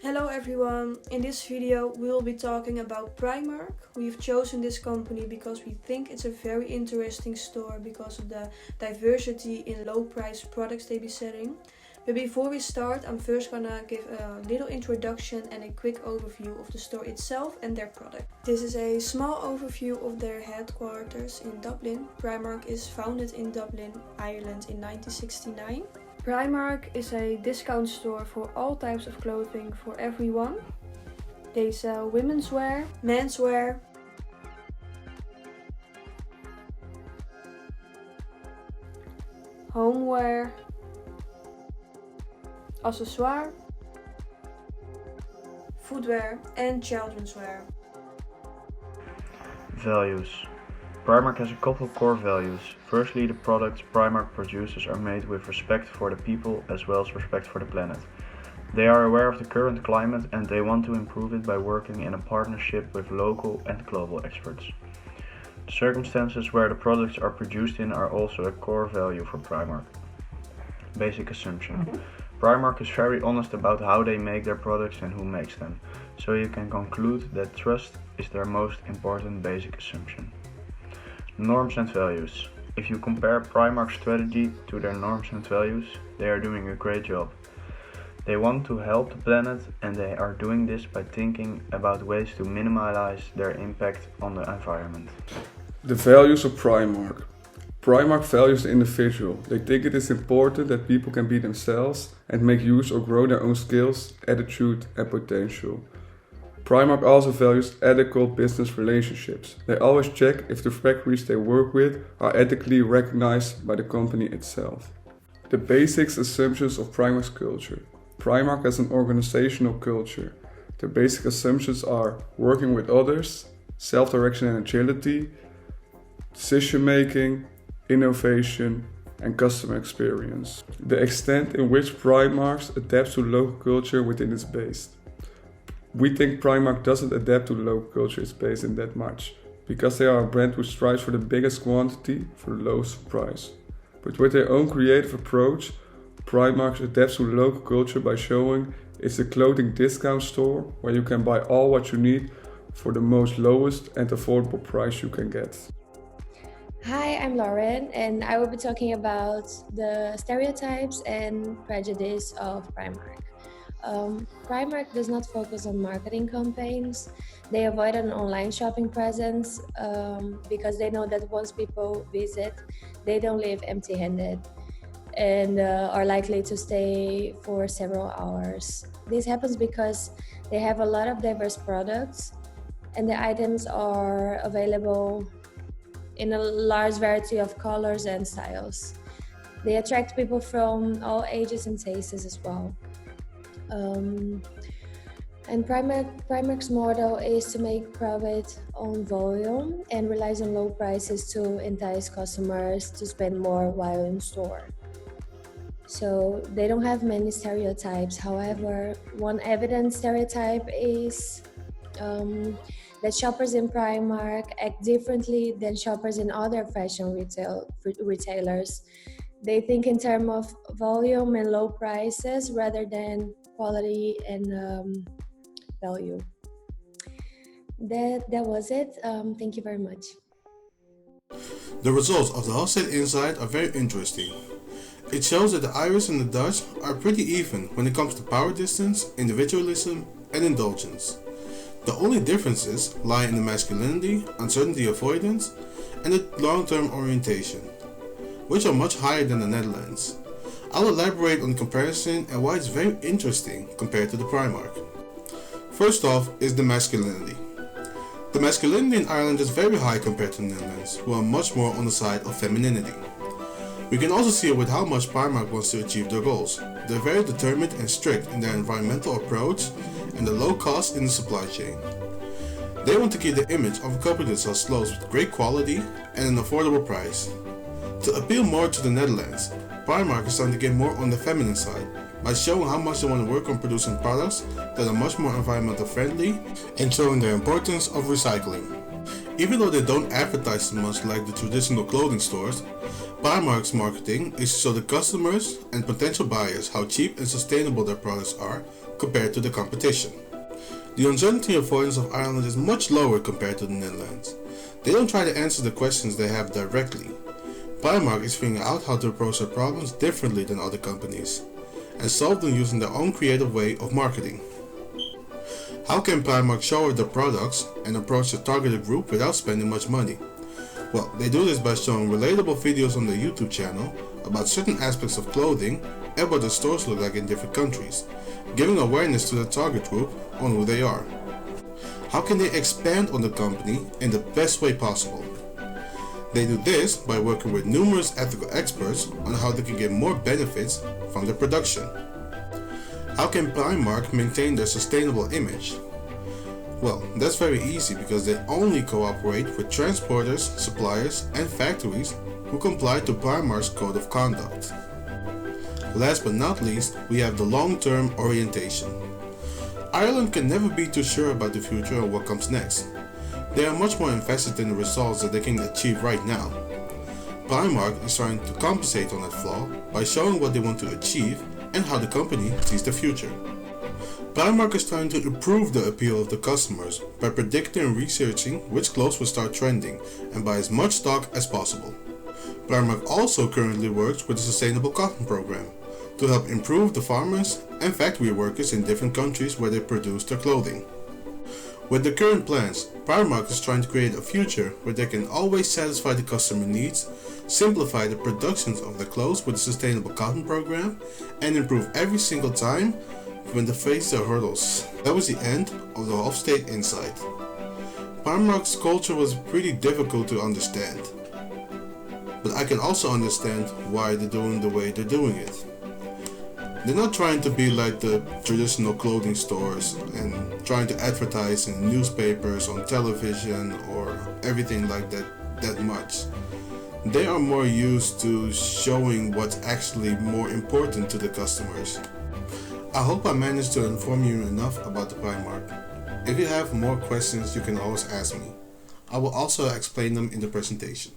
Hello everyone, in this video we will be talking about Primark. We've chosen this company because we think it's a very interesting store because of the diversity in low price products they be selling. But before we start, I'm first gonna give a little introduction and a quick overview of the store itself and their product. This is a small overview of their headquarters in Dublin. Primark is founded in Dublin, Ireland in 1969. Primark is a discount store for all types of clothing for everyone. They sell women's wear, menswear, homeware, accessoire, footwear and children's wear. Values. Primark has a couple core values. Firstly, the products Primark produces are made with respect for the people as well as respect for the planet. They are aware of the current climate and they want to improve it by working in a partnership with local and global experts. The circumstances where the products are produced in are also a core value for Primark. Basic assumption. Primark is very honest about how they make their products and who makes them, so you can conclude that trust is their most important basic assumption. Norms and values. If you compare Primark's strategy to their norms and values, they are doing a great job. They want to help the planet and they are doing this by thinking about ways to minimize their impact on the environment. The values of Primark. Primark values the individual. They think it is important that people can be themselves and make use or grow their own skills, attitude and potential. Primark also values ethical business relationships. They always check if the factories they work with are ethically recognized by the company itself. The basic assumptions of Primark's culture. Primark has an organizational culture. The basic assumptions are working with others, self-direction and agility, decision-making, innovation, and customer experience. The extent in which Primark adapts to local culture within its base. We think Primark doesn't adapt to local culture space in that much, because they are a brand who strives for the biggest quantity for the lowest price. But with their own creative approach, Primark adapts to local culture by showing it's a clothing discount store where you can buy all what you need for the most lowest and affordable price you can get. Hi, I'm Lauren, and I will be talking about the stereotypes and prejudice of Primark. Primark does not focus on marketing campaigns. They avoid an online shopping presence because they know that once people visit, they don't leave empty-handed and are likely to stay for several hours. This happens because they have a lot of diverse products and the items are available in a large variety of colors and styles. They attract people from all ages and tastes as well. And Primark's model is to make profit on volume and relies on low prices to entice customers to spend more while in store. So they don't have many stereotypes. However, one evident stereotype is that shoppers in Primark act differently than shoppers in other fashion retailers. They think in terms of volume and low prices rather than quality and value. That was it. Thank you very much. The results of the Hofstede Insight are very interesting. It shows that the Irish and the Dutch are pretty even when it comes to power distance, individualism, and indulgence. The only differences lie in the masculinity, uncertainty avoidance, and the long-term orientation, which are much higher than the Netherlands. I'll elaborate on the comparison and why it's very interesting compared to the Primark. First off is the masculinity. The masculinity in Ireland is very high compared to the Netherlands, who are much more on the side of femininity. We can also see it with how much Primark wants to achieve their goals. They're very determined and strict in their environmental approach and the low cost in the supply chain. They want to keep the image of a company that sells clothes with great quality and an affordable price. To appeal more to the Netherlands, Primark is starting to get more on the feminine side by showing how much they want to work on producing products that are much more environmental friendly and showing the importance of recycling. Even though they don't advertise so much like the traditional clothing stores, Primark's marketing is to show the customers and potential buyers how cheap and sustainable their products are compared to the competition. The uncertainty avoidance of Ireland is much lower compared to the Netherlands. They don't try to answer the questions they have directly. Primark is figuring out how to approach their problems differently than other companies and solve them using their own creative way of marketing. How can Primark show off their products and approach the targeted group without spending much money? Well, they do this by showing relatable videos on their YouTube channel about certain aspects of clothing and what the stores look like in different countries, giving awareness to the target group on who they are. How can they expand on the company in the best way possible? They do this by working with numerous ethical experts on how they can get more benefits from their production. How can Primark maintain their sustainable image? Well, that's very easy because they only cooperate with transporters, suppliers, and factories who comply to Primark's code of conduct. Last but not least, we have the long-term orientation. Ireland can never be too sure about the future or what comes next. They are much more invested in the results that they can achieve right now. Primark is trying to compensate on that flaw by showing what they want to achieve and how the company sees the future. Primark is trying to improve the appeal of the customers by predicting and researching which clothes will start trending and buy as much stock as possible. Primark also currently works with the Sustainable Cotton Program to help improve the farmers and factory workers in different countries where they produce their clothing. With the current plans, Primark is trying to create a future where they can always satisfy the customer needs, simplify the productions of their clothes with the Sustainable Cotton Program, and improve every single time when they face their hurdles. That was the end of the Hofstede Insight. Primark's culture was pretty difficult to understand, but I can also understand why they're doing the way they're doing it. They're not trying to be like the traditional clothing stores and trying to advertise in newspapers, on television, or everything like that much. They are more used to showing what's actually more important to the customers. I hope I managed to inform you enough about the Primark. If you have more questions, you can always ask me. I will also explain them in the presentation.